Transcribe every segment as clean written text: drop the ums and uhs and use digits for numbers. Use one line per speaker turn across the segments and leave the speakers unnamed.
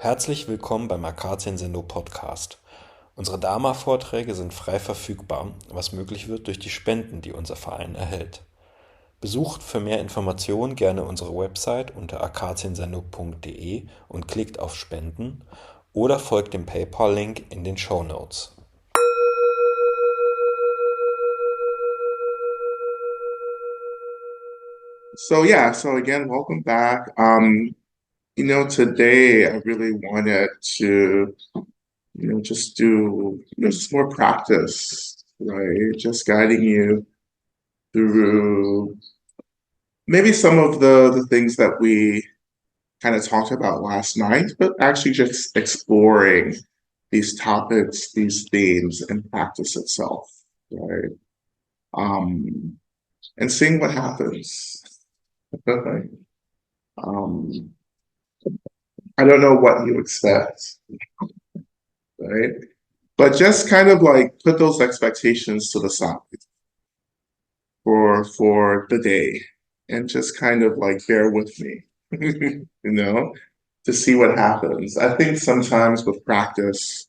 Herzlich willkommen beim Akazienzendo Podcast. Unsere Dharma-Vorträge sind frei verfügbar, was möglich wird durch die Spenden, die unser Verein erhält. Besucht für mehr Informationen gerne unsere Website unter akazienzendo.de und klickt auf Spenden oder folgt dem PayPal-Link in den Shownotes.
So again, welcome back. Today I really wanted to, just do, just more practice, right? Just guiding you through maybe some of the things that we kind of talked about last night, but actually just exploring these topics, these themes, and practice itself, right? Um, and seeing what happens. um, I don't know what you expect, right? But just kind of like put those expectations to the side for the day and just kind of like bear with me, to see what happens. I think sometimes with practice,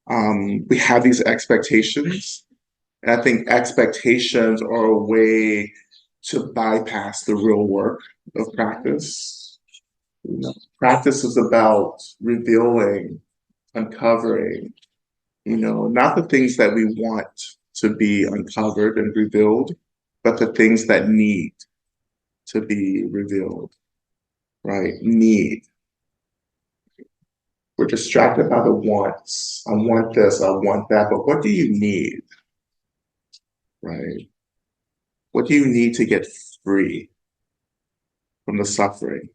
we have these expectations, and I think expectations are a way to bypass the real work of practice. Practice is about revealing, uncovering, not the things that we want to be uncovered and revealed, but the things that need to be revealed, right? Need. We're distracted by the wants. I want this, I want that, but what do you need, right? What do you need to get free from the suffering,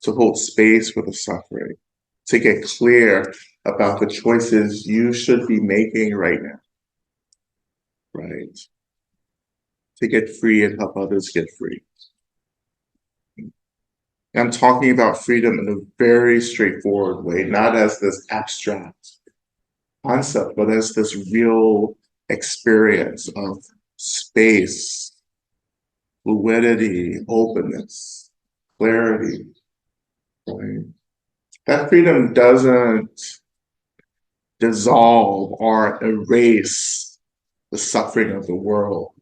to hold space for the suffering, to get clear about the choices you should be making right now, right? To get free and help others get free. I'm talking about freedom in a very straightforward way, not as this abstract concept, but as this real experience of space, fluidity, openness, clarity. Right? That freedom doesn't dissolve or erase the suffering of the world,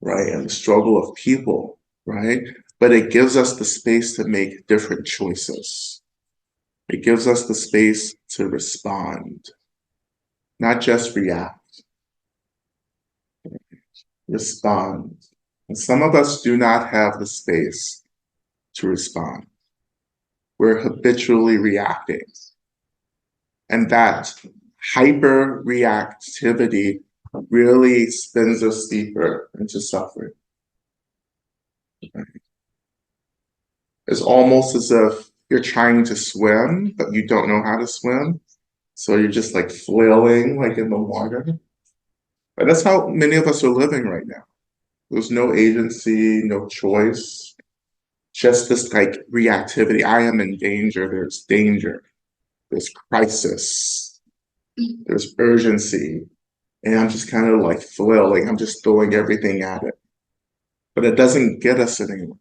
right? And the struggle of people, right? But it gives us the space to make different choices. It gives us the space to respond, not just react, respond. And some of us do not have the space to respond. We're habitually reacting. And that hyper reactivity really spins us deeper into suffering. It's almost as if you're trying to swim, but you don't know how to swim. So you're just like flailing like in the water. But that's how many of us are living right now. There's no agency, no choice, just this like reactivity. I am in danger, there's crisis, there's urgency. And I'm just kind of like flailing, I'm just throwing everything at it. But it doesn't get us anywhere.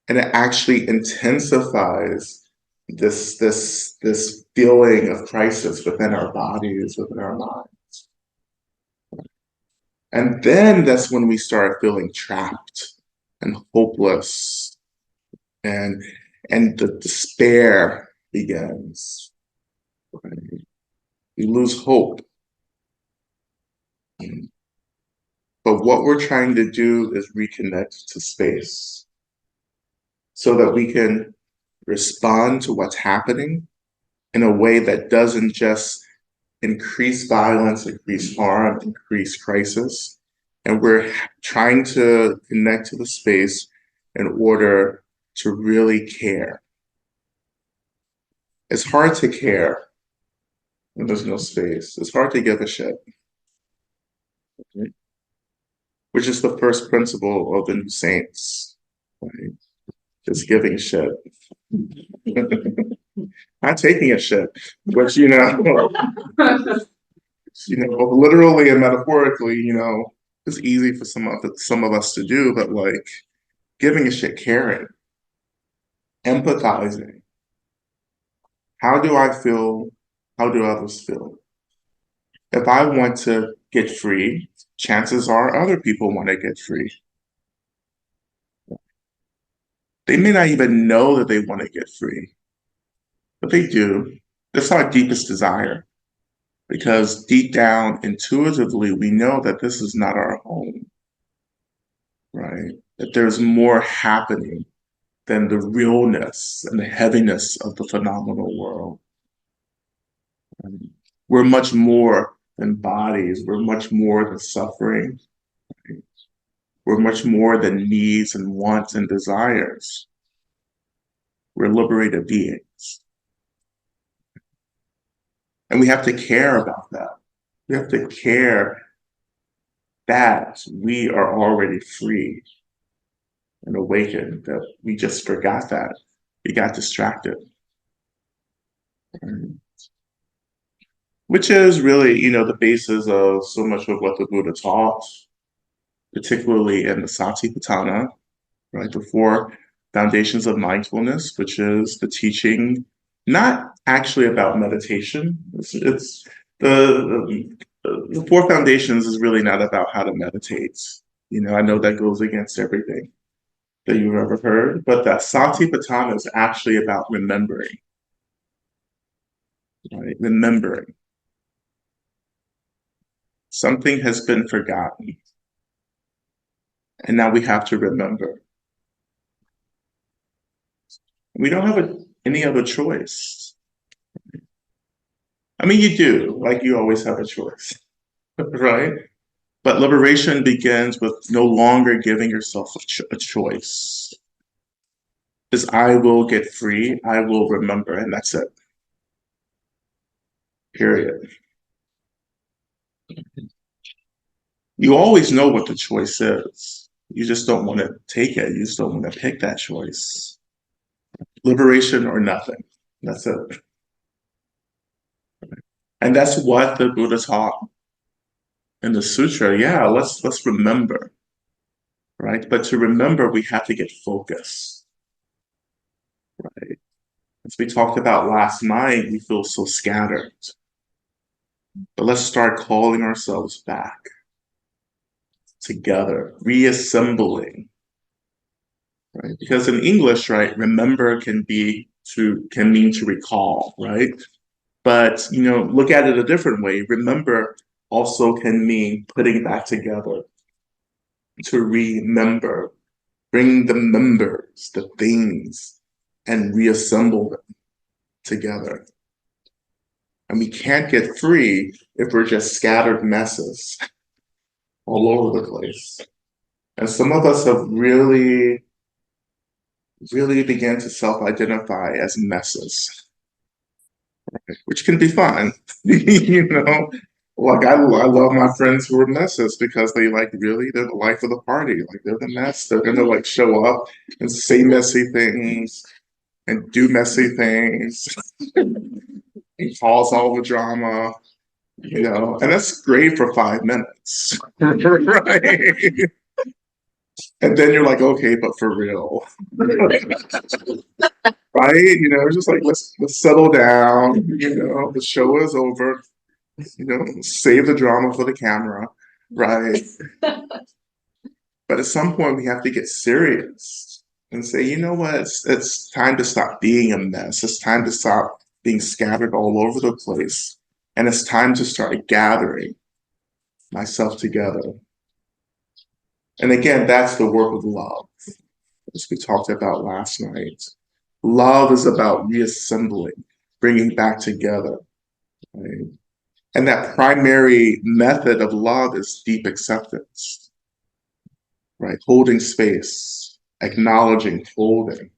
And it actually intensifies this feeling of crisis within our bodies, within our minds. And then that's when we start feeling trapped and hopeless, and the despair begins. Right? We lose hope. But what we're trying to do is reconnect to space so that we can respond to what's happening in a way that doesn't just increase violence, increase harm, increase crisis. And we're trying to connect to the space in order to really care. It's hard to care when there's no space. It's hard to give a shit, which is the first principle of the new saints, right? Just giving a shit. Not taking a shit, which, literally and metaphorically, is easy for some of us to do, but like giving a shit, caring, empathizing. How do I feel? How do others feel? If I want to get free, chances are other people want to get free. They may not even know that they want to get free, but they do. That's our deepest desire. Because deep down, intuitively, we know that this is not our home, right? That there's more happening than the realness and the heaviness of the phenomenal world. Right? We're much more than bodies. We're much more than suffering. Right? We're much more than needs and wants and desires. We're liberated beings. And we have to care about that. We have to care that we are already free and awakened, that we just forgot that. We got distracted. Which is really, the basis of so much of what the Buddha taught, particularly in the Satipatthana, right? The four foundations of mindfulness, which is the teaching, not actually about meditation. It's the four foundations is really not about how to meditate. I know that goes against everything that you've ever heard, but that Satipatthana is actually about remembering, right? Remembering. Something has been forgotten, and now we have to remember. We don't have any other choice. I mean, you do, like you always have a choice, right? But liberation begins with no longer giving yourself a choice. Is I will get free, I will remember, and that's it. Period. You always know what the choice is. You just don't want to take it. You just don't want to pick that choice. Liberation or nothing. That's it. And that's what the Buddha taught in the sutra. Yeah, let's remember, right? But to remember, we have to get focused, right? As we talked about last night, we feel so scattered. But let's start calling ourselves back together, reassembling, right? Because in English, right, remember can mean to recall, right? But look at it a different way. Remember also can mean putting back together, to remember, bring the members, the things, and reassemble them together. And we can't get free if we're just scattered messes all over the place. And some of us have really, really began to self-identify as messes, right? Which can be fun, Like I love my friends who are messes because they're the life of the party. Like they're the mess. They're gonna show up and say messy things and do messy things and cause all the drama, and that's great for 5 minutes. Right? And then you're like, okay, but for real. Right? Just let's settle down, the show is over, save the drama for the camera, right? But at some point we have to get serious and say, you know what, it's time to stop being a mess. It's time to stop being scattered all over the place. And it's time to start gathering myself together. And again, that's the work of love, as we talked about last night. Love is about reassembling, bringing back together. Right? And that primary method of love is deep acceptance, right? Holding space, acknowledging, holding,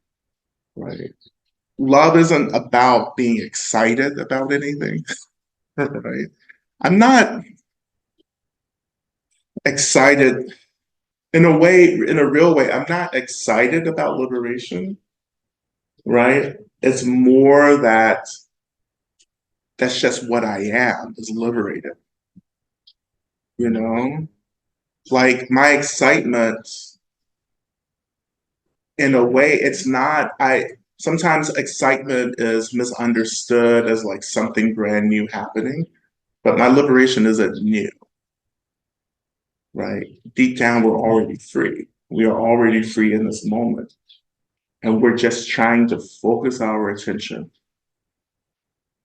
right? Love isn't about being excited about anything, right? I'm not excited in a real way. I'm not excited about liberation, right? It's more that that's just what I am, is liberated. Like my excitement, in a way, it's not, Sometimes excitement is misunderstood as like something brand new happening, but my liberation isn't new, right? Deep down, we're already free. We are already free in this moment. And we're just trying to focus our attention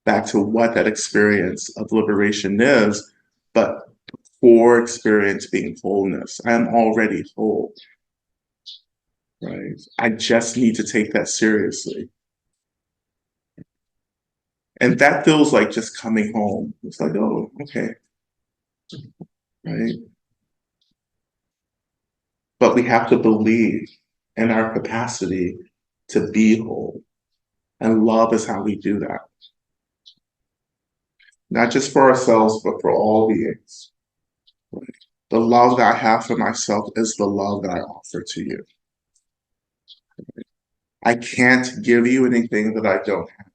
back to what that experience of liberation is, but core experience being wholeness. I am already whole, right? I just need to take that seriously. And that feels like just coming home. It's like, oh, okay, right? But we have to believe in our capacity to be whole. And love is how we do that. Not just for ourselves, but for all beings. Right? The love that I have for myself is the love that I offer to you. I can't give you anything that I don't have.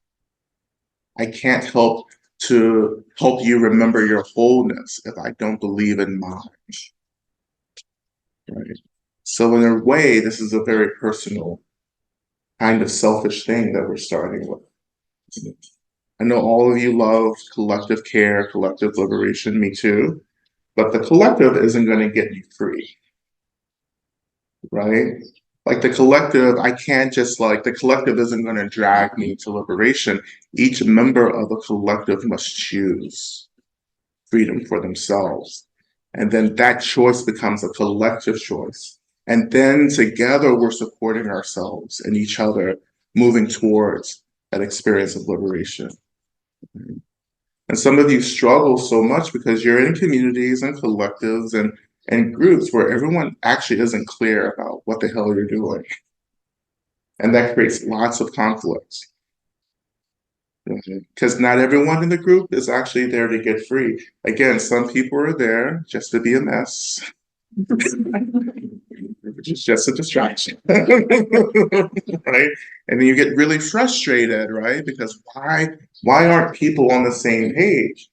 I can't help you remember your wholeness if I don't believe in mine. Right? So in a way, this is a very personal kind of selfish thing that we're starting with. I know all of you love collective care, collective liberation, me too, but the collective isn't going to get you free, right? Like the collective, I can't just like, the collective isn't going to drag me to liberation. Each member of the collective must choose freedom for themselves. And then that choice becomes a collective choice. And then together we're supporting ourselves and each other moving towards that experience of liberation. And some of you struggle so much because you're in communities and collectives and groups where everyone actually isn't clear about what the hell you're doing. And that creates lots of conflicts. Because not everyone in the group is actually there to get free. Again, some people are there just to be a mess, which is just a distraction, right? And then you get really frustrated, right? Because why aren't people on the same page,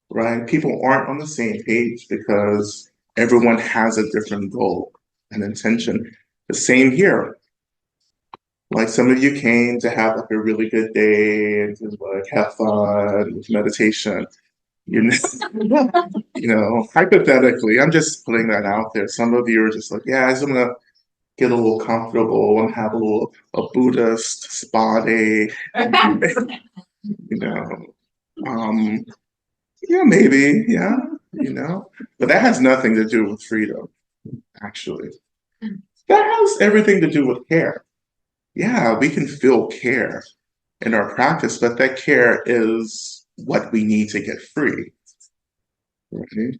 right? People aren't on the same page because everyone has a different goal and intention. The same here. Like some of you came to have like a really good day and to like have fun with meditation. You know, hypothetically, I'm just putting that out there. Some of you are just like, yeah, I'm gonna get a little comfortable and have a Buddhist spa day. You know, um, yeah, maybe, yeah, but that has nothing to do with freedom, actually. That has everything to do with care. Yeah, we can feel care in our practice, but that care is what we need to get free. Right?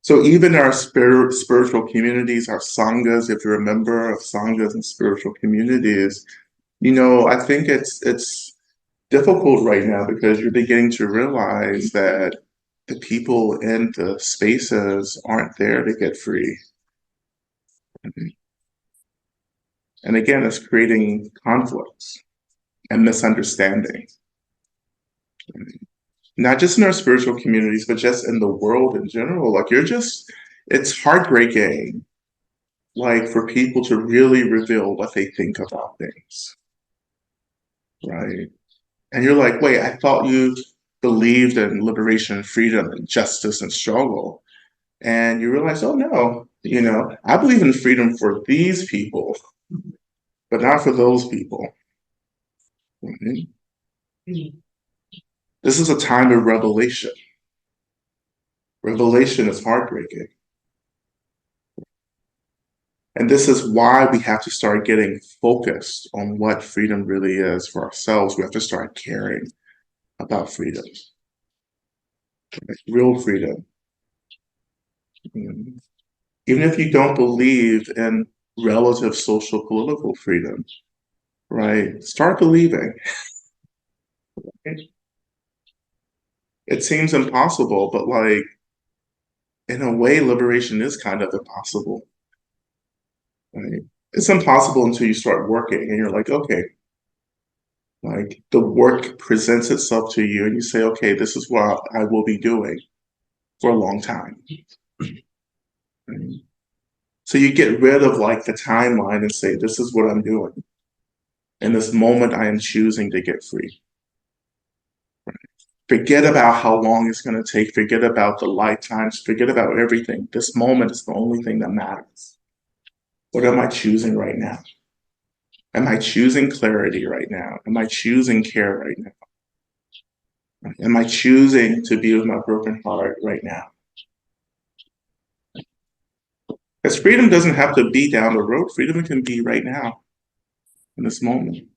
So even our spiritual communities, our sanghas, if you're a member of sanghas and spiritual communities, I think it's difficult right now because you're beginning to realize that the people in the spaces aren't there to get free. And again, it's creating conflicts and misunderstanding. Not just in our spiritual communities, but just in the world in general. Like it's heartbreaking, like for people to really reveal what they think about things, right? And you're like, wait, I thought you believed in liberation, freedom, and justice and struggle. And you realize, oh no, I believe in freedom for these people, but not for those people. Right? This is a time of revelation. Revelation is heartbreaking. And this is why we have to start getting focused on what freedom really is for ourselves. We have to start caring about freedom, like real freedom. Even if you don't believe in relative social political freedom, right? Start believing. It seems impossible, but like in a way, liberation is kind of impossible. Right? It's impossible until you start working and you're like, okay, like the work presents itself to you and you say, okay, this is what I will be doing for a long time. So you get rid of like the timeline and say, this is what I'm doing. In this moment, I am choosing to get free. Forget about how long it's going to take. Forget about the lifetimes. Forget about everything. This moment is the only thing that matters. What am I choosing right now? Am I choosing clarity right now? Am I choosing care right now? Am I choosing to be with my broken heart right now? Because freedom doesn't have to be down the road. Freedom can be right now, in this moment.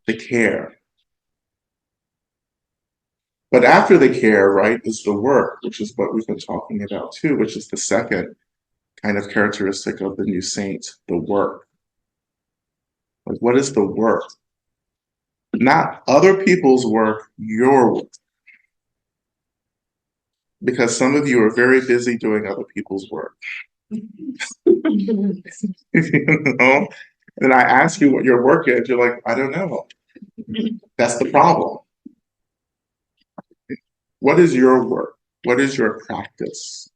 The care. But after the care, right, is the work, which is what we've been talking about too, which is the second kind of characteristic of the new saint, the work. Like, what is the work? Not other people's work, your work. Because some of you are very busy doing other people's work. You know? And I ask you what your work is, you're like, I don't know. That's the problem. What is your work? What is your practice?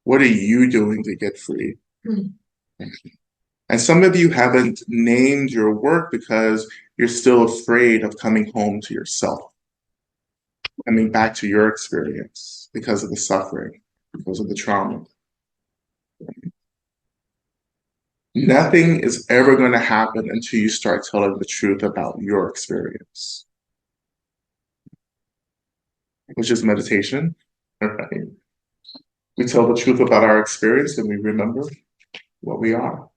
What are you doing to get free? And some of you haven't named your work because you're still afraid of coming home to yourself, coming back to your experience because of the suffering, because of the trauma. Nothing is ever going to happen until you start telling the truth about your experience, which is meditation. Right? We tell the truth about our experience and we remember what we are.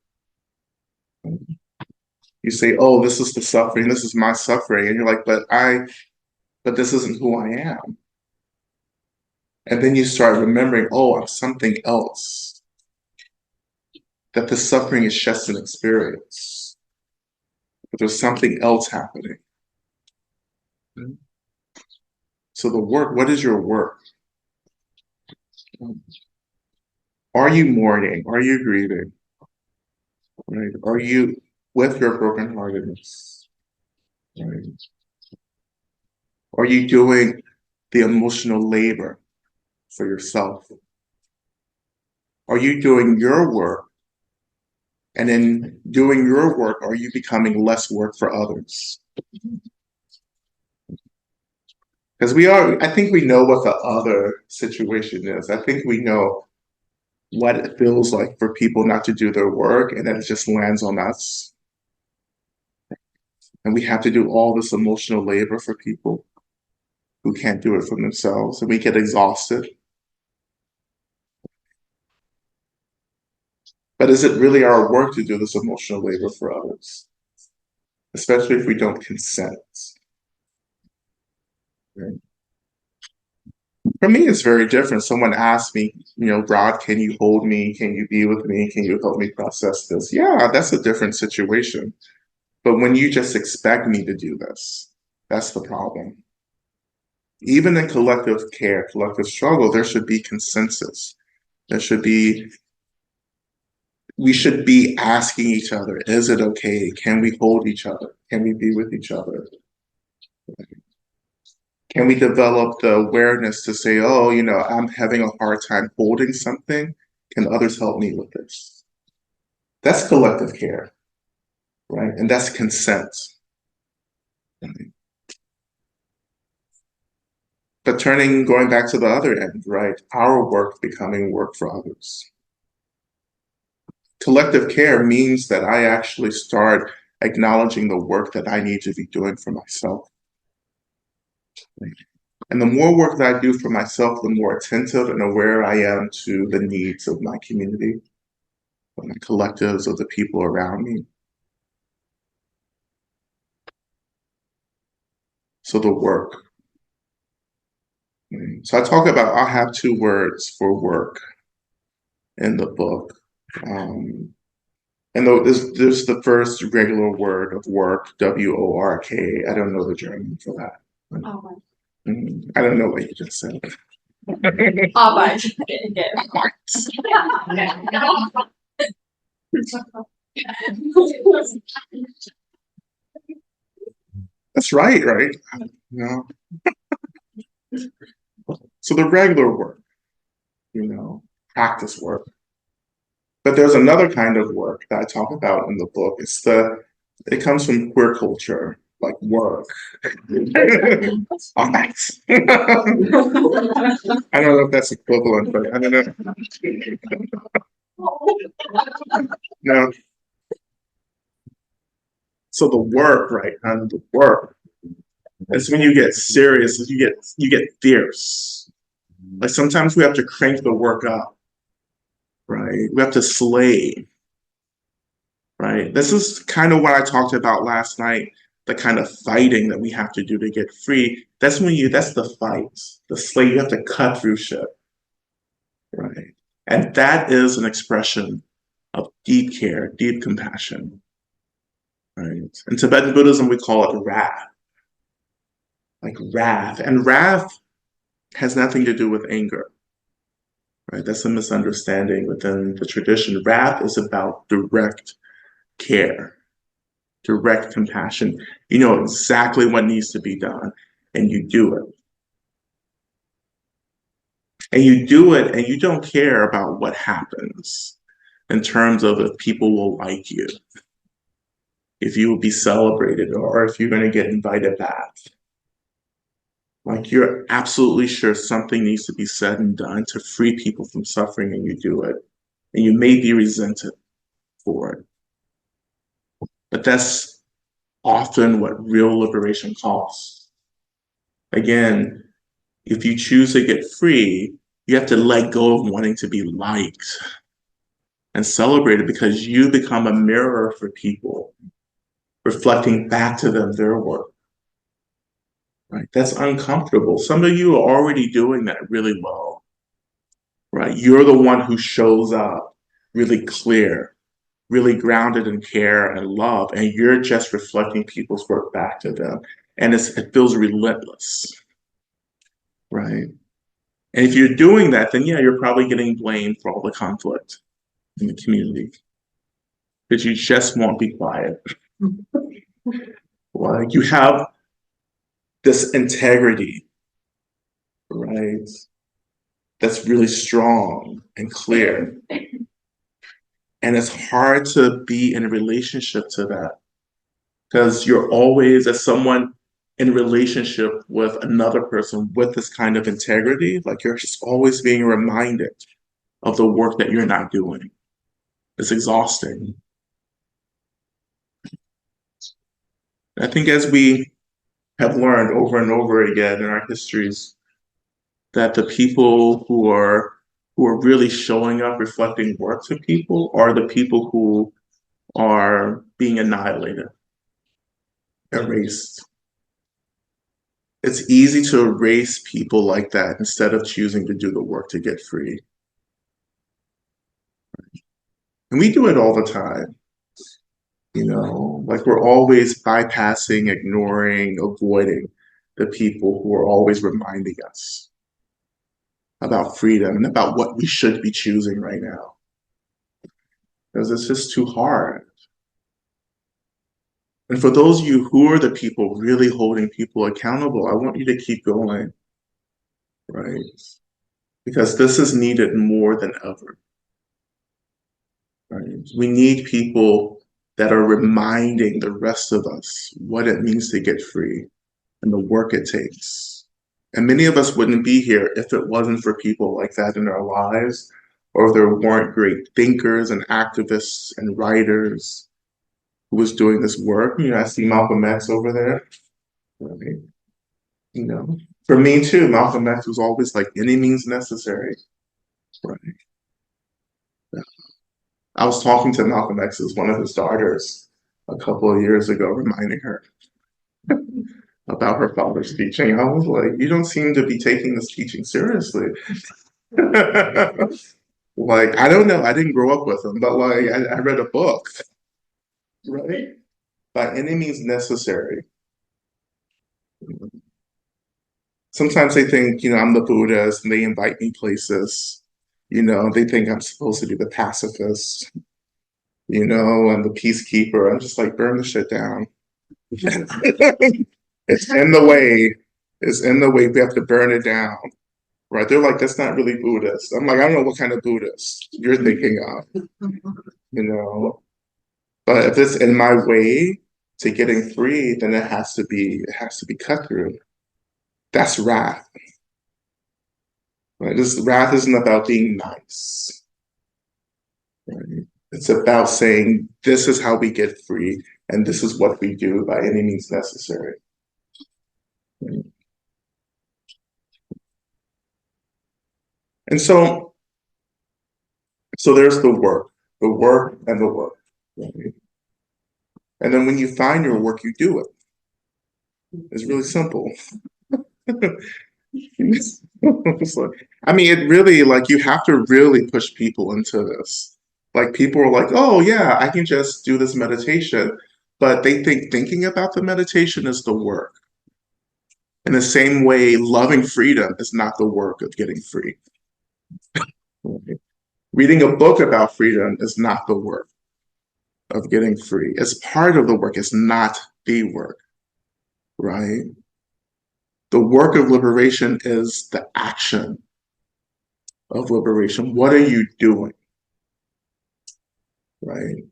You say, oh, this is the suffering, this is my suffering. And you're like, but this isn't who I am. And then you start remembering, oh, I'm something else. That the suffering is just an experience. But there's something else happening. So the work, what is your work? Are you mourning? Are you grieving? Right? Are you with your brokenheartedness? Right? Are you doing the emotional labor for yourself? Are you doing your work? And in doing your work, are you becoming less work for others? Because I think we know what the other situation is. I think we know what it feels like for people not to do their work and then it just lands on us. And we have to do all this emotional labor for people who can't do it for themselves, and we get exhausted. But is it really our work to do this emotional labor for others? Especially if we don't consent. Right? For me, it's very different. Someone asks me, Rod, can you hold me? Can you be with me? Can you help me process this? Yeah, that's a different situation. But when you just expect me to do this, that's the problem. Even in collective care, collective struggle, there should be consensus. We should be asking each other, is it okay? Can we hold each other? Can we be with each other? Can we develop the awareness to say, oh, I'm having a hard time holding something. Can others help me with this? That's collective care, right? And that's consent. But going back to the other end, right? Our work becoming work for others. Collective care means that I actually start acknowledging the work that I need to be doing for myself. And the more work that I do for myself, the more attentive and aware I am to the needs of my community, of my collectives, of the people around me. So the work. So I have 2 words for work in the book. And there's the first regular word of work, W-O-R-K. I don't know the German for that.
Arbeit.
I don't know what you just said.
Arbeit.
That's right? So the regular work, practice work. But there's another kind of work that I talk about in the book. It comes from queer culture, like work. All right. I don't know if that's equivalent, but I don't know. No. So the work, right? And the work. It's when you get serious, you get fierce. Like sometimes we have to crank the work up, right? We have to slay, right? This is kind of what I talked about last night, the kind of fighting that we have to do to get free. That's the fight, the slay. You have to cut through shit, right? And that is an expression of deep care, deep compassion, right? In Tibetan Buddhism, we call it wrath, like wrath. And wrath has nothing to do with anger, right? That's a misunderstanding within the tradition. Wrath is about direct care, direct compassion. You know exactly what needs to be done, and you do it. And you do it, and you don't care about what happens in terms of if people will like you, if you will be celebrated, or if you're going to get invited back. Like you're absolutely sure something needs to be said and done to free people from suffering, and you do it. And you may be resented for it. But that's often what real liberation costs. Again, if you choose to get free, you have to let go of wanting to be liked and celebrated, because you become a mirror for people, reflecting back to them their work. Right? That's uncomfortable. Some of you are already doing that really well. Right? You're the one who shows up really clear, really grounded in care and love, and you're just reflecting people's work back to them. And it feels relentless. Right? And if you're doing that, then yeah, you're probably getting blamed for all the conflict in the community. But you just won't be quiet. Like you have this integrity, right? That's really strong and clear. And it's hard to be in a relationship to that, because you're always, as someone in relationship with another person with this kind of integrity, like you're just always being reminded of the work that you're not doing. It's exhausting. I think as we have learned over and over again in our histories, that the people who are really showing up, reflecting work to people, are the people who are being annihilated, erased. It's easy to erase people like that instead of choosing to do the work to get free. And we do it all the time. You know, like we're always bypassing, ignoring, avoiding the people who are always reminding us about freedom and about what we should be choosing right now. Because it's just too hard. And for those of you who are the people really holding people accountable, I want you to keep going, right? Because this is needed more than ever, right? We need people that are reminding the rest of us what it means to get free and the work it takes. And many of us wouldn't be here if it wasn't for people like that in our lives, or if there weren't great thinkers and activists and writers who was doing this work. You know, I see Malcolm X over there. Right? You know, for me too, Malcolm X was always like, any means necessary. Right? I was talking to Malcolm X's one of his daughters a couple of years ago, reminding her about her father's teaching. I was like, you don't seem to be taking this teaching seriously. Like, I don't know, I didn't grow up with him, but like I read a book, right? By any means necessary. Sometimes they think, you know, I'm the Buddhist and they invite me places. You know, they think I'm supposed to be the pacifist, you know, and the peacekeeper. I'm just like, burn the shit down. It's in the way. It's in the way. We have to burn it down, right? They're like, that's not really Buddhist. I'm like, I don't know what kind of Buddhist you're thinking of, you know. But if it's in my way to getting free, then it has to be cut through. That's wrath. Right? This wrath isn't about being nice. Right? It's about saying this is how we get free, and this is what we do by any means necessary. Right? And so there's the work and the work. Right? And then when you find your work, you do it. It's really simple. I mean, it really, like, you have to really push people into this. Like, people are like, oh, yeah, I can just do this meditation. But they think thinking about the meditation is the work. In the same way, loving freedom is not the work of getting free. Right? Reading a book about freedom is not the work of getting free. It's part of the work. It's not the work, right? The work of liberation is the action of liberation. What are you doing? Right?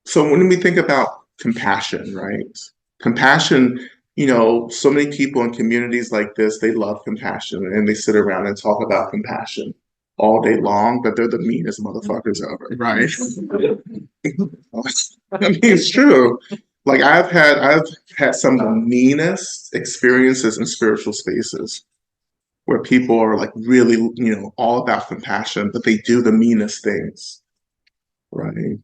So when we think about compassion, right? Compassion, so many people in communities like this, they love compassion and they sit around and talk about compassion all day long, but they're the meanest motherfuckers ever, right? I mean, it's true. Like, I've had some of the meanest experiences in spiritual spaces where people are like really, all about compassion, but they do the meanest things, right?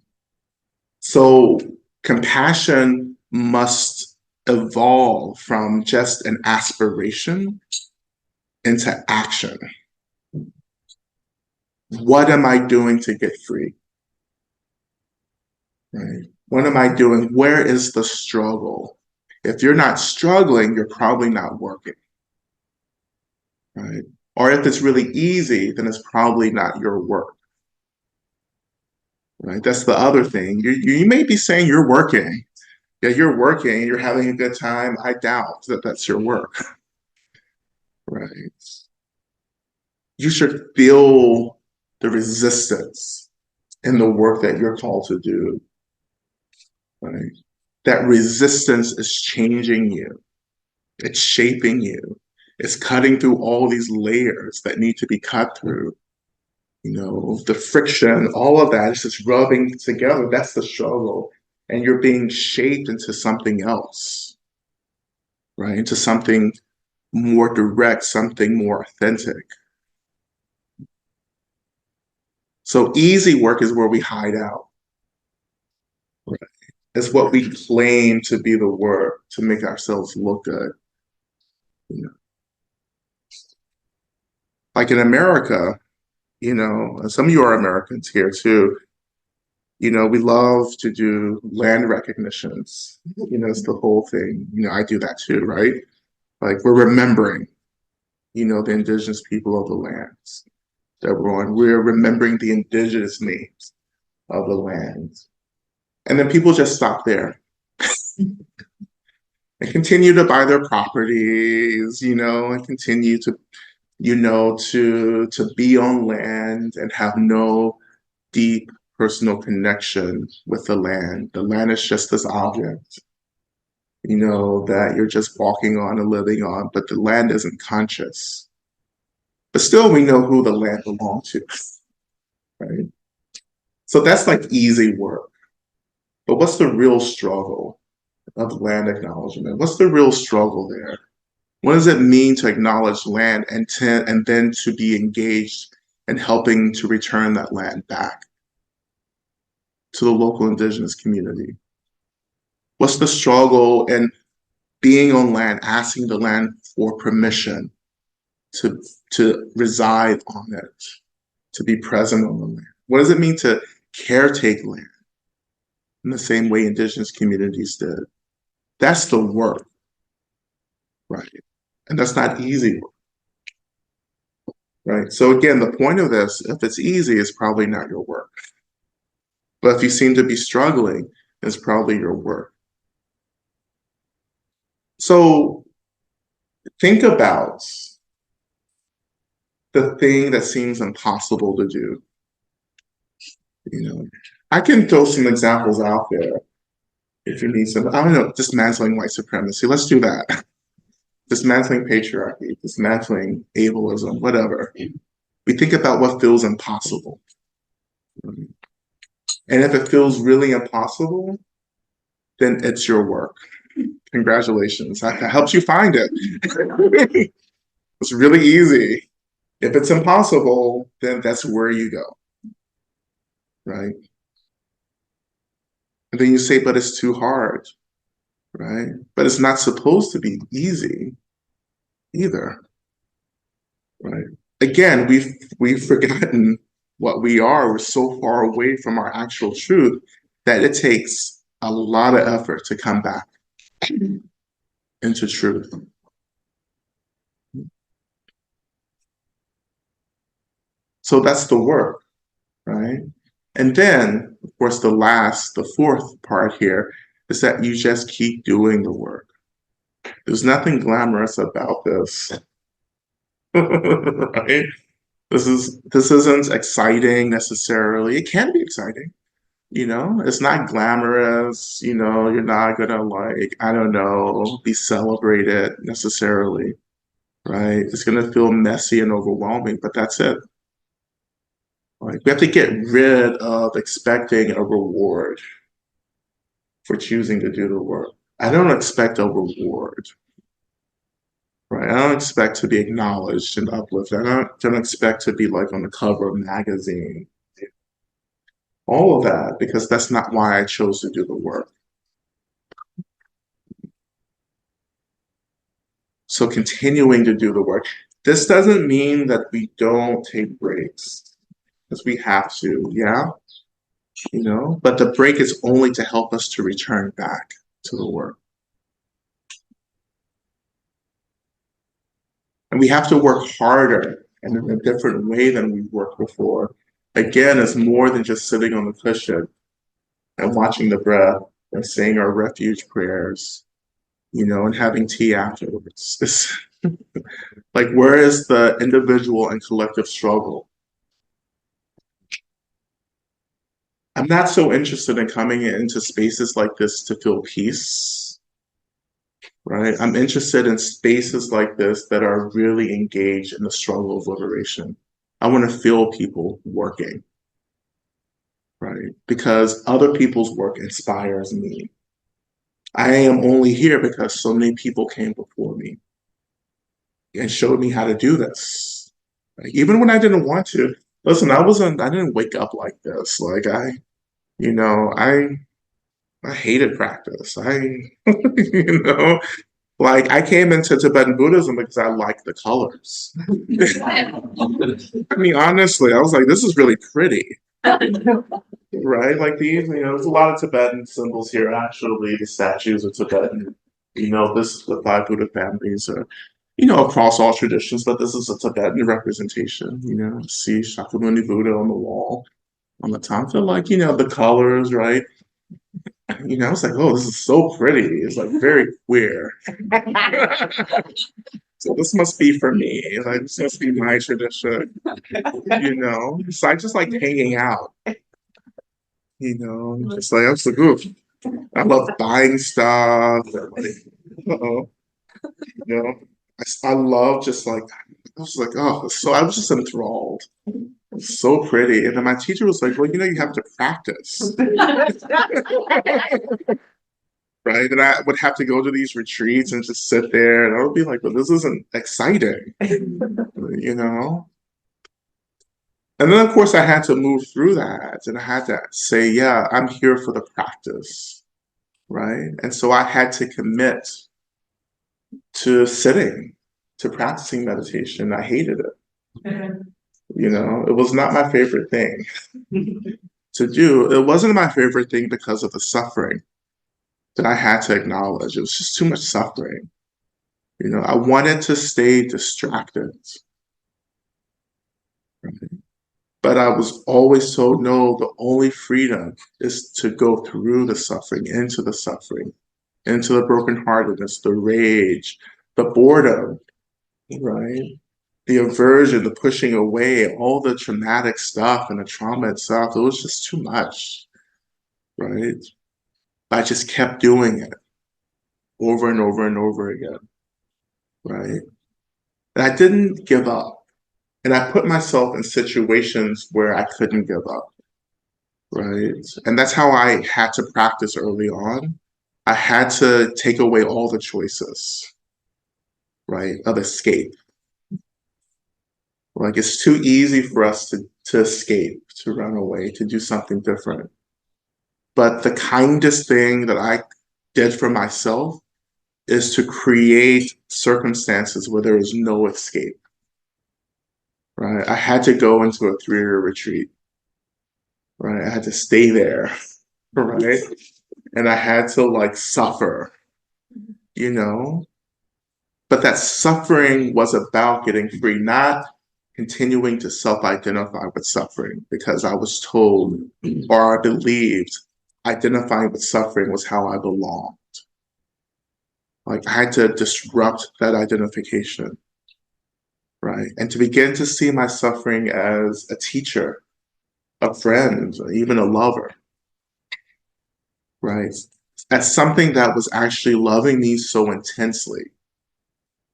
So compassion must evolve from just an aspiration into action. What am I doing to get free? Right? What am I doing? Where is the struggle? If you're not struggling, you're probably not working. Right? Or if it's really easy, then it's probably not your work. Right? That's the other thing. You may be saying you're working. Yeah, you're working, you're having a good time. I doubt that that's your work. Right? You should feel the resistance in the work that you're called to do. Right? That resistance is changing you. It's shaping you. It's cutting through all these layers that need to be cut through. The friction, all of that is just rubbing together. That's the struggle. And you're being shaped into something else, right? Into something more direct, something more authentic. So easy work is where we hide out. Right? It's what we claim to be the work to make ourselves look good. Like in America, and some of you are Americans here too. We love to do land recognitions. It's the whole thing. I do that too, right? Like, we're remembering, the indigenous people of the lands that we're on. We're remembering the indigenous names of the lands. And then people just stop there and continue to buy their properties, and continue to, to be on land and have no deep personal connection with the land. The land is just this object, that you're just walking on and living on, but the land isn't conscious. But still, we know who the land belongs to, right? So that's like easy work. But what's the real struggle of land acknowledgement? What's the real struggle there? What does it mean to acknowledge land and then to be engaged in helping to return that land back to the local indigenous community? What's the struggle in being on land, asking the land for permission to reside on it, to be present on the land? What does it mean to caretake land in the same way indigenous communities did? That's the work, right? And that's not easy work, right? So again, the point of this, if it's easy, it's probably not your work. But if you seem to be struggling, it's probably your work. So think about the thing that seems impossible to do. I can throw some examples out there if you need some. I don't know, dismantling white supremacy. Let's do that. Dismantling patriarchy, dismantling ableism, whatever. We think about what feels impossible. And if it feels really impossible, then it's your work. Congratulations. That helps you find it. It's really easy. If it's impossible, then that's where you go. Right? And then you say, but it's too hard. Right? But it's not supposed to be easy either. Right? Again, we've forgotten what we are. We're so far away from our actual truth that it takes a lot of effort to come back into truth. So that's the work, right? And then, of course, the fourth part here is that you just keep doing the work. There's nothing glamorous about this, right? This isn't exciting necessarily. It can be exciting, it's not glamorous, you're not gonna I don't know, be celebrated necessarily, right? It's gonna feel messy and overwhelming, but that's it. Like, we have to get rid of expecting a reward for choosing to do the work. I don't expect a reward, right? I don't expect to be acknowledged and uplifted. I don't expect to be on the cover of a magazine. All of that, because that's not why I chose to do the work. So continuing to do the work. This doesn't mean that we don't take breaks, because we have to, yeah? But the break is only to help us to return back to the work. And we have to work harder and in a different way than we worked before. Again, it's more than just sitting on the cushion and watching the breath and saying our refuge prayers, and having tea afterwards. It's where is the individual and collective struggle? I'm not so interested in coming into spaces like this to feel peace, right? I'm interested in spaces like this that are really engaged in the struggle of liberation. I want to feel people working, right? Because other people's work inspires me. I am only here because so many people came before me and showed me how to do this. Like, even when I didn't want to. Listen, I didn't wake up like this. I hated practice. I came into Tibetan Buddhism because I liked the colors. I mean, honestly, I was like, this is really pretty. Right? These, there's a lot of Tibetan symbols here, actually. The statues are Tibetan. This the five Buddha families are, across all traditions, but this is a Tibetan representation. See Shakyamuni Buddha on the wall, on the tanka, the colors, right? I was like, oh, this is so pretty. It's very queer. So this must be for me. This must be my tradition. So I just like hanging out. Just I was like, ooh, I love buying stuff. I love just I was like, oh, so I was just enthralled. It's so pretty. And then my teacher was like, well, you have to practice. Right? And I would have to go to these retreats and just sit there, and I would be like, well, this isn't exciting, And then, of course, I had to move through that, and I had to say, yeah, I'm here for the practice, right? And so I had to commit to sitting, to practicing meditation. I hated it. It was not my favorite thing to do. It wasn't my favorite thing because of the suffering that I had to acknowledge. It was just too much suffering. I wanted to stay distracted. But I was always told, no, the only freedom is to go through the suffering, into the brokenheartedness, the rage, the boredom, right? the aversion, the pushing away, all the traumatic stuff and the trauma itself, it was just too much, right? I just kept doing it over and over and over again, right? And I didn't give up. And I put myself in situations where I couldn't give up, right? And that's how I had to practice early on. I had to take away all the choices, right, of escape. Like, it's too easy for us to escape, to run away, to do something different. But the kindest thing that I did for myself is to create circumstances where there is no escape, right? I had to go into a 3-year retreat, right? I had to stay there, right? And I had to like suffer, you know? But that suffering was about getting free, not continuing to self-identify with suffering, because I was told or I believed identifying with suffering was how I belonged. Like, I had to disrupt that identification, right? And to begin to see my suffering as a teacher, a friend, or even a lover, right? As something that was actually loving me so intensely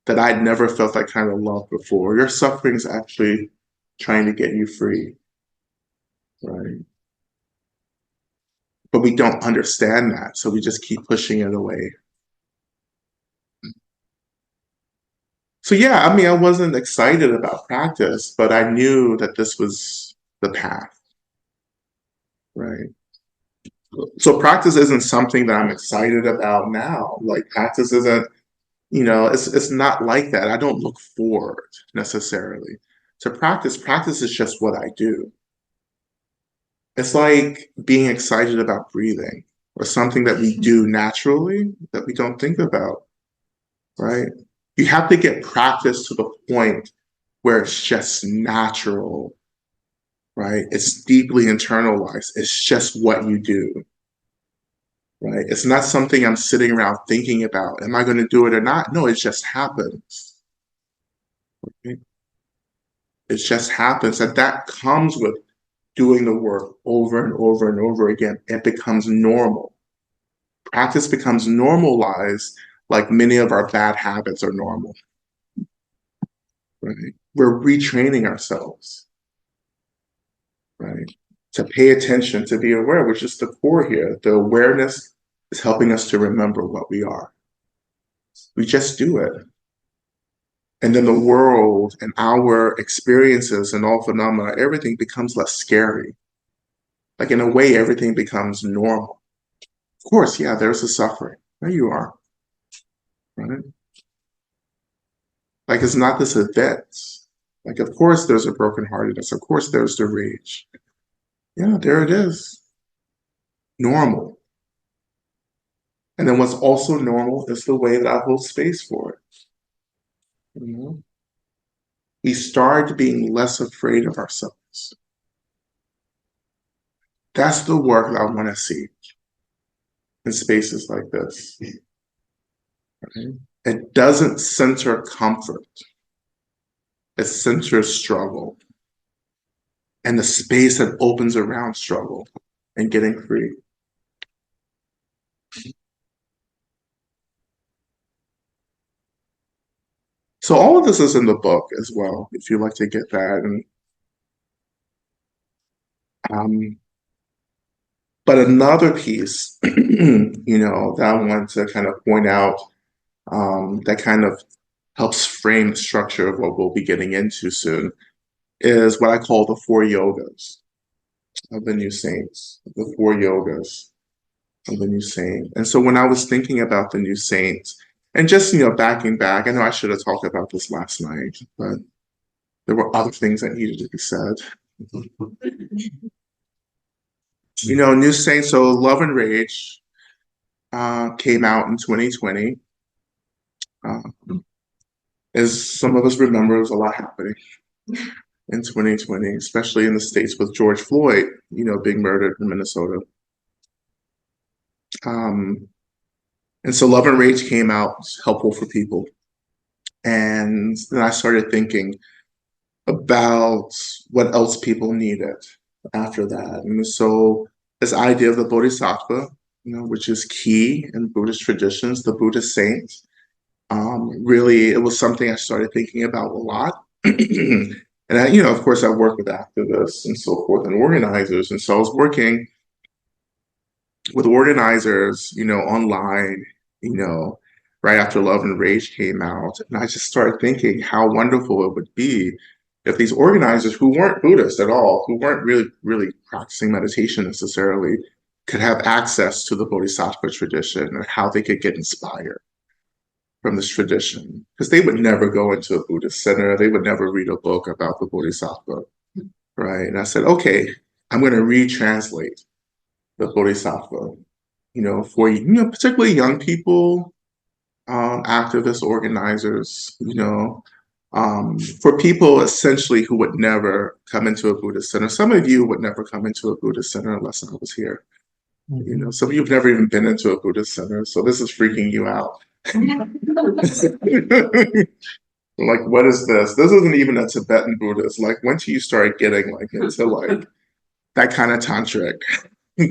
that I'd never felt that kind of love before. Your suffering is actually trying to get you free, right? But we don't understand that, so we just keep pushing it away. So yeah, I mean, I wasn't excited about practice, but I knew that this was the path, right? So practice isn't something that I'm excited about now. Like, practice isn't, it's not like that. I don't look forward necessarily to practice. Practice is just what I do. It's like being excited about breathing, or something that we do naturally that we don't think about, right? You have to get practice to the point where it's just natural, right? It's deeply internalized. It's just what you do, right? It's not something I'm sitting around thinking about. Am I going to do it or not? No, it just happens. Right? It just happens. And that comes with doing the work over and over and over again. It becomes normal. Practice becomes normalized, like many of our bad habits are normal, right? We're retraining ourselves, right? To pay attention, to be aware, which is the core here. The awareness is helping us to remember what we are. We just do it. And then the world and our experiences and all phenomena, everything becomes less scary. Like, in a way, everything becomes normal. Of course, yeah, there's the suffering. There you are, right? Like, it's not this event. Like, of course, there's a brokenheartedness. Of course, there's the rage. Yeah, there it is. Normal. And then what's also normal is the way that I hold space for it. You know? We start being less afraid of ourselves. That's the work that I want to see in spaces like this. Right? It doesn't center comfort. It centers struggle. And the space that opens around struggle and getting free. So all of this is in the book as well, if you'd like to get that. And but another piece, that I want to kind of point out, that kind of helps frame the structure of what we'll be getting into soon, is what I call the 4 yogas of the new saints, the 4 yogas of the new saint. And so when I was thinking about the new saints, and just, backing back, I know I should have talked about this last night, but there were other things that needed to be said. New saints, so Love and Rage came out in 2020. As some of us remember, there was a lot happening in 2020, especially in the States with George Floyd, being murdered in Minnesota. And so Love and Rage came out, helpful for people. And then I started thinking, about what else people needed after that. And so this idea of the Bodhisattva, which is key in Buddhist traditions, the Buddhist saints, really, it was something I started thinking about a lot. And I, of course, I work with activists and so forth and organizers. And so I was working with organizers, online, right after Love and Rage came out. And I just started thinking how wonderful it would be if these organizers who weren't Buddhist at all, who weren't really practicing meditation necessarily, could have access to the Bodhisattva tradition and how they could get inspired from this tradition. Because they would never go into a Buddhist center. They would never read a book about the Bodhisattva, right? And I said, okay, I'm going to retranslate the Bodhisattva, for, particularly young people, activists, organizers, for people essentially who would never come into a Buddhist center. Some of you would never come into a Buddhist center unless I was here. Some of you have never even been into a Buddhist center, so this is freaking you out. Like, what is this? This isn't even a Tibetan Buddhist. Like, when do you start getting into that kind of tantric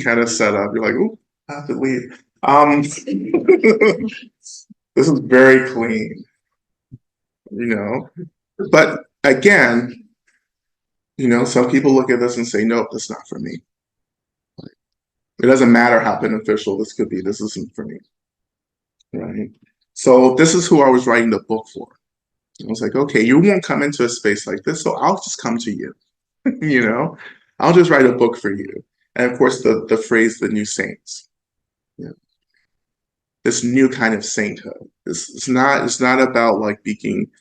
kind of setup? You're like, ooh, I have to leave. This is very clean, But again, some people look at this and say, nope, that's not for me. It doesn't matter how beneficial this could be. This isn't for me, right? So this is who I was writing the book for. I was like, okay, you won't come into a space like this, so I'll just come to you, I'll just write a book for you. And of course, the phrase, the new saints, this new kind of sainthood. It's not about being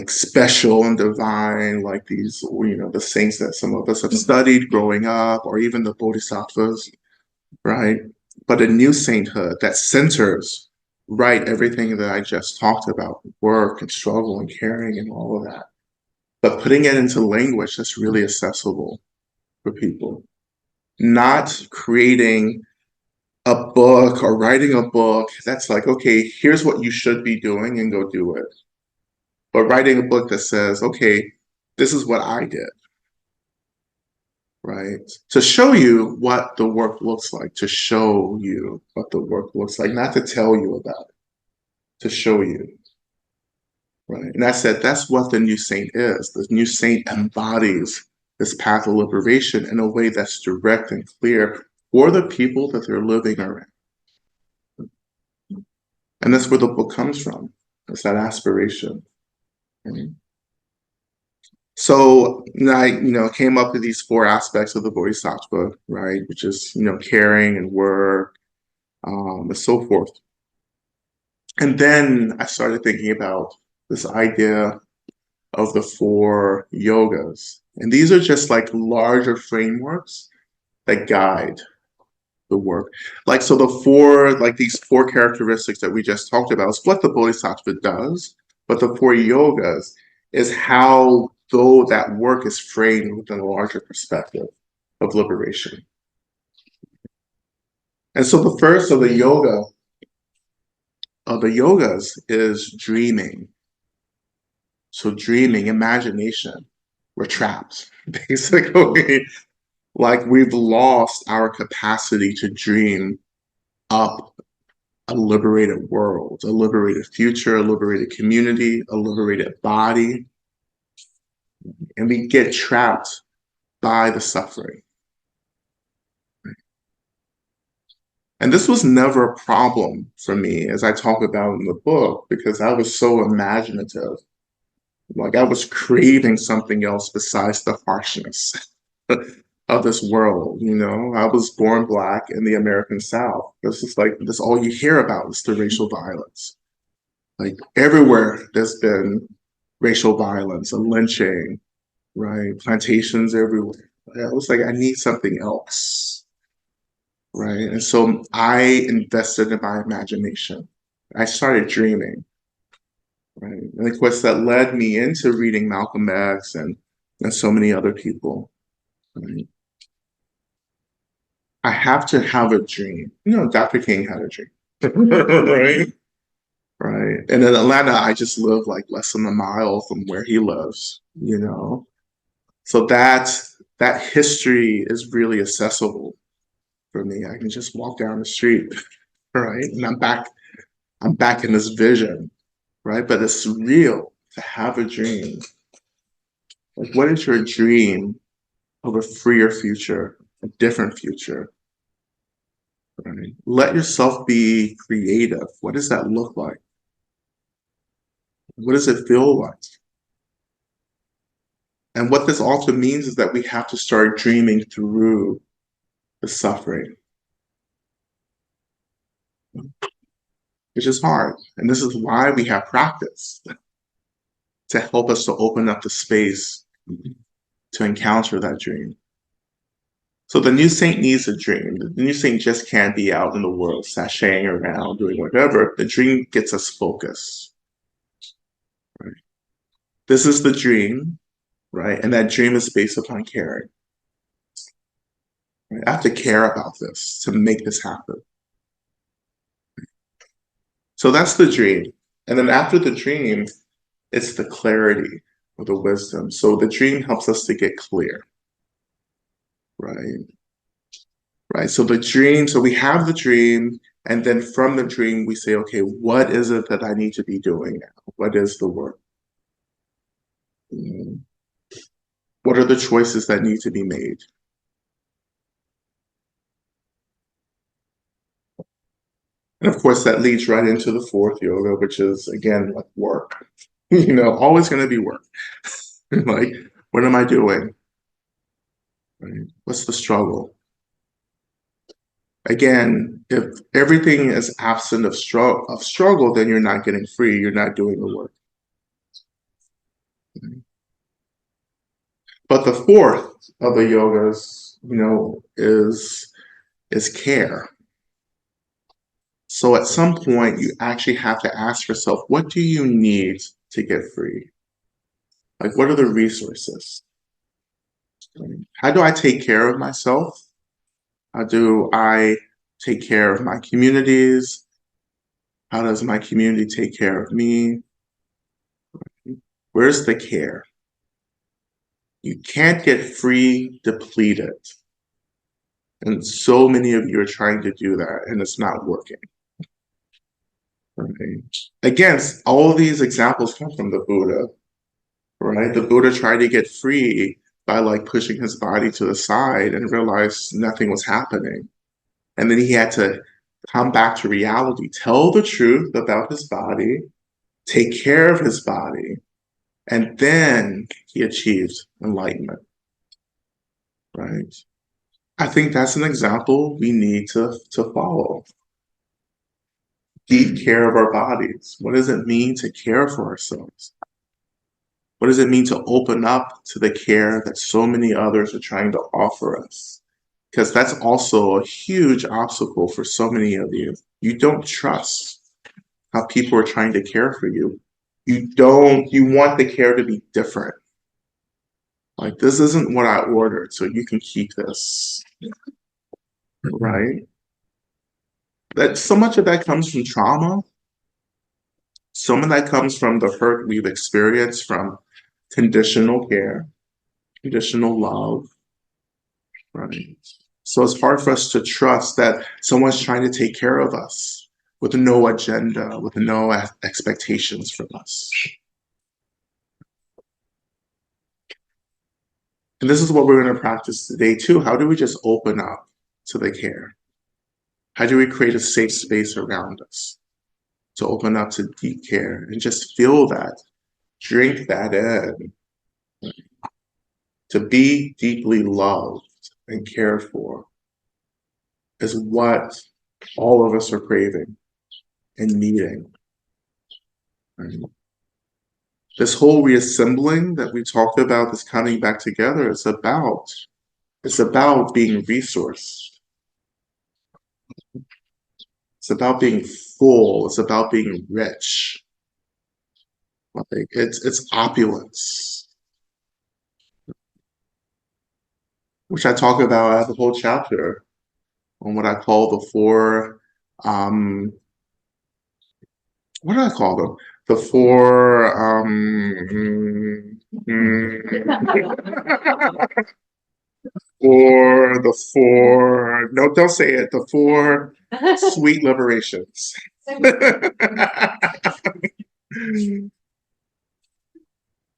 special and divine, like these, the saints that some of us have studied growing up, or even the bodhisattvas, right? But a new sainthood that centers, right, everything that I just talked about, work and struggle and caring and all of that, but putting it into language that's really accessible for people. Not creating a book or writing a book that's like, okay, here's what you should be doing and go do it. But writing a book that says, okay, this is what I did, right? To show you what the work looks like, to show you what the work looks like, not to tell you about it, to show you, right? And I said, that's what the new saint is. The new saint embodies this path of liberation in a way that's direct and clear for the people that they're living around. And that's where the book comes from. It's that aspiration. Right? So I, came up with these 4 aspects of the Bodhisattva, right? Which is, caring and work, and so forth. And then I started thinking about this idea of the 4 yogas. And these are just larger frameworks that guide the work. So these 4 characteristics that we just talked about is what the Bodhisattva does, but the 4 yogas is how, though that work is framed within a larger perspective of liberation. And so the first of the yogas is dreaming. So dreaming, imagination, we're trapped, basically. We've lost our capacity to dream up a liberated world, a liberated future, a liberated community, a liberated body. And we get trapped by the suffering. And this was never a problem for me, as I talk about in the book, because I was so imaginative. I was craving something else besides the harshness of this world, I was born Black in the American South. This is this all you hear about is the racial violence. Everywhere there's been racial violence and lynching, right? Plantations everywhere. I was like, I need something else, right? And so I invested in my imagination. I started dreaming, right? And of course that led me into reading Malcolm X and so many other people, right? I have to have a dream. Dr. King had a dream, right? right? And in Atlanta, I just live like less than a mile from where he lives, you know? So that history is really accessible for me. I can just walk down the street, right? And I'm back in this vision, right? But it's real to have a dream. Like, what is your dream of a freer future, a different future? Right? Let yourself be creative. What does that look like? What does it feel like? And what this also means is that we have to start dreaming through the suffering, which is hard. And this is why we have practice to help us to open up the space to encounter that dream. So the new saint needs a dream. The new saint just can't be out in the world, sashaying around, doing whatever. The dream gets us focused. Right? This is the dream, right? And that dream is based upon caring. Right? I have to care about this to make this happen. So that's the dream. And then after the dream, it's the clarity or the wisdom. So the dream helps us to get clear, right? Right. So the dream, so we have the dream, and then from the dream, we say, okay, what is it that I need to be doing now? What is the work? What are the choices that need to be made? And of course, that leads right into the fourth yoga, which is, again, like work. Always going to be work. Like, what am I doing? Right? What's the struggle? Again, if everything is absent of struggle, then you're not getting free. You're not doing the work. But the fourth of the yogas, is care. So at some point, you actually have to ask yourself, what do you need to get free? Like, what are the resources? How do I take care of myself? How do I take care of my communities? How does my community take care of me? Where's the care? You can't get free depleted. And so many of you are trying to do that, and it's not working. Right? Again, all of these examples come from the Buddha, right? The Buddha tried to get free by like pushing his body to the side and realized nothing was happening. And then he had to come back to reality, tell the truth about his body, take care of his body, and then he achieved enlightenment, right? I think that's an example we need to follow. Deep care of our bodies. What does it mean to care for ourselves? What does it mean to open up to the care that so many others are trying to offer us? Because that's also a huge obstacle for so many of you. You don't trust how people are trying to care for you. You want the care to be different. Like, this isn't what I ordered, so you can keep this, right? That so much of that comes from trauma. Some of that comes from the hurt we've experienced from conditional care, conditional love, right? So it's hard for us to trust that someone's trying to take care of us with no agenda, with no expectations from us. And this is what we're going to practice today too. How do we just open up to the care? How do we create a safe space around us to open up to deep care and just feel that, drink that in, to be deeply loved and cared for is what all of us are craving and needing. Right? This whole reassembling that we talked about, this coming back together, it's about being resourced. It's about being full. It's about being rich. Like, it's opulence, which I talk about. I have a whole chapter on what I call the four what do I call them? The four, or the four, no, don't say it, the four sweet liberations.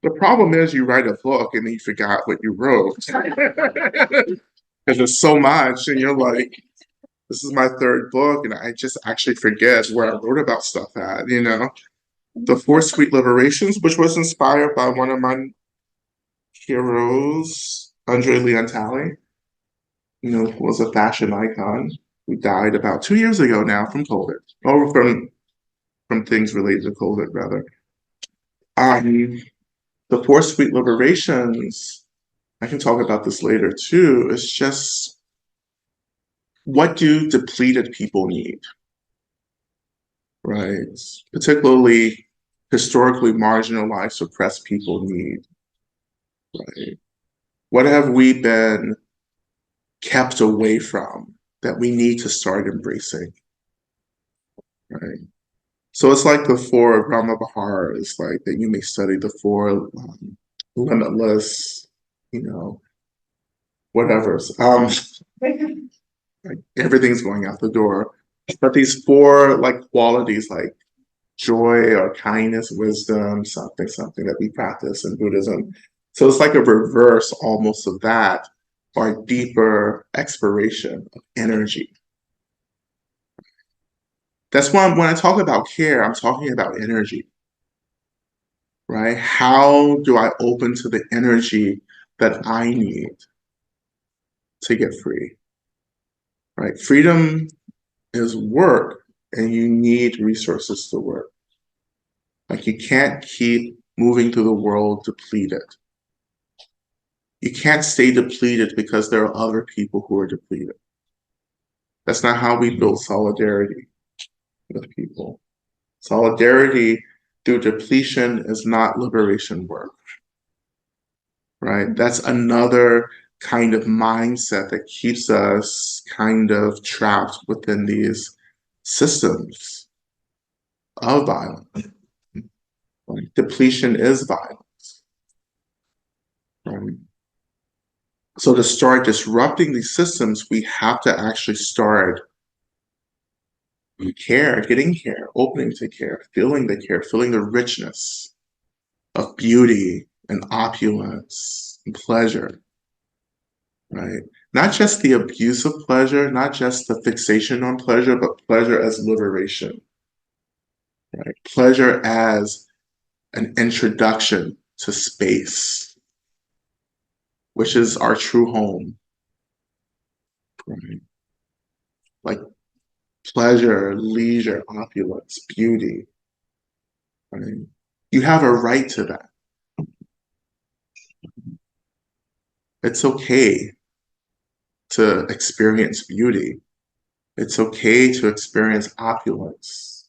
The problem is you write a book and then you forgot what you wrote. Because there's so much and you're like, this is my third book and I just actually forget where I wrote about stuff at, you know? The Four Sweet Liberations, which was inspired by one of my heroes, Andre Leontali, you know, who was a fashion icon who died about 2 years ago now from COVID, or from things related to COVID, rather. The Four Sweet Liberations, I can talk about this later too, is just what do depleted people need, right? Particularly historically marginalized, suppressed people need, right? What have we been kept away from that we need to start embracing, right? So it's like the four Rama Viharas, like that you may study the four limitless, you know, whatever's. Like everything's going out the door. But these four like qualities like joy or kindness, wisdom, something that we practice in Buddhism. So it's like a reverse almost of that, or a deeper exploration of energy. That's why when I talk about care, I'm talking about energy, right? How do I open to the energy that I need to get free, right? Freedom is work and you need resources to work. Like you can't keep moving through the world depleted. You can't stay depleted because there are other people who are depleted. That's not how we build solidarity with people. Solidarity through depletion is not liberation work, right? That's another kind of mindset that keeps us kind of trapped within these systems of violence. Like, depletion is violence, right? So to start disrupting these systems, we have to actually start care, getting care, opening to care, feeling the richness of beauty and opulence and pleasure, right? Not just the abuse of pleasure, not just the fixation on pleasure, but pleasure as liberation, right? Pleasure as an introduction to space, which is our true home, right? Like pleasure, leisure, opulence, beauty, right? You have a right to that. It's okay to experience beauty. It's okay to experience opulence.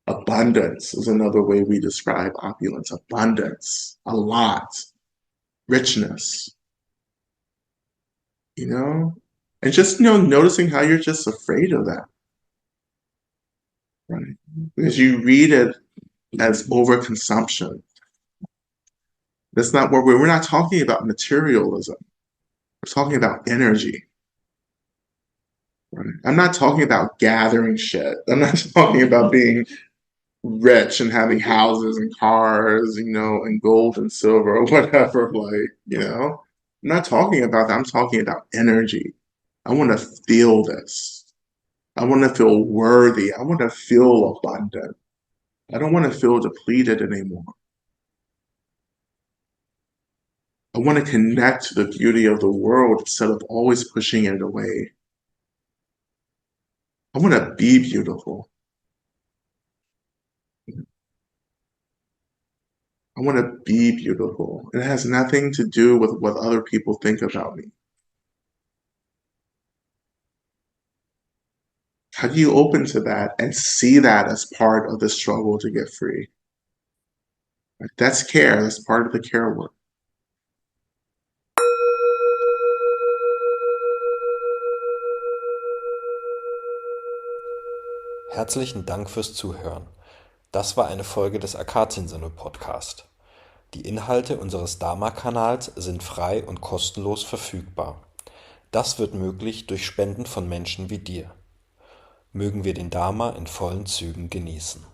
Abundance is another way we describe opulence. Abundance, a lot, richness, you know? And just, noticing how you're just afraid of that, right? Because you read it as overconsumption. That's not what we're not talking about materialism. We're talking about energy. Right? I'm not talking about gathering shit. I'm not talking about being rich and having houses and cars, and gold and silver or whatever. I'm not talking about that. I'm talking about energy. I want to feel this. I want to feel worthy. I want to feel abundant. I don't want to feel depleted anymore. I want to connect to the beauty of the world instead of always pushing it away. I want to be beautiful. I want to be beautiful. It has nothing to do with what other people think about me. How do you open to that and see that as part of the struggle to get free? Right? That's care. That's part of the care work.
Herzlichen Dank fürs Zuhören. Das war eine Folge des Akazienzendo Podcast. Die Inhalte unseres Dharma-Kanals sind frei und kostenlos verfügbar. Das wird möglich durch Spenden von Menschen wie dir. Mögen wir den Dharma in vollen Zügen genießen.